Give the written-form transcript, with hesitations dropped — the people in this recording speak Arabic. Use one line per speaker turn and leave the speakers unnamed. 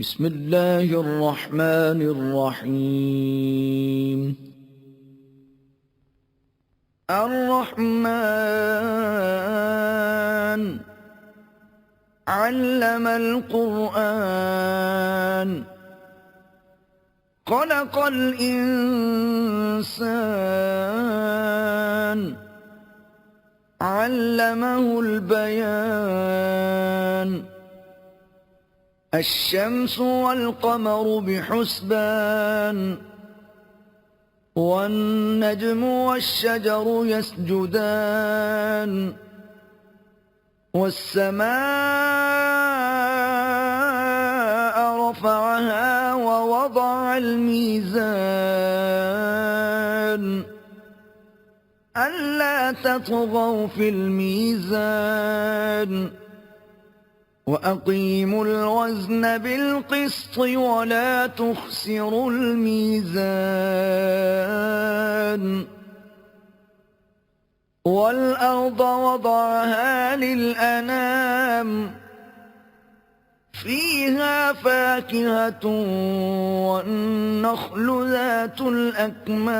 بسم الله الرحمن الرحيم. الرحمن علم القرآن خلق الإنسان علمه البيان. الشمس والقمر بحسبان والنجم والشجر يسجدان والسماء رفعها ووضع الميزان ألا تطغوا في الميزان وأقيموا الوزن بالقسط ولا تخسروا الميزان. والأرض وضعها للأنام فيها فاكهة والنخل ذات الأكمام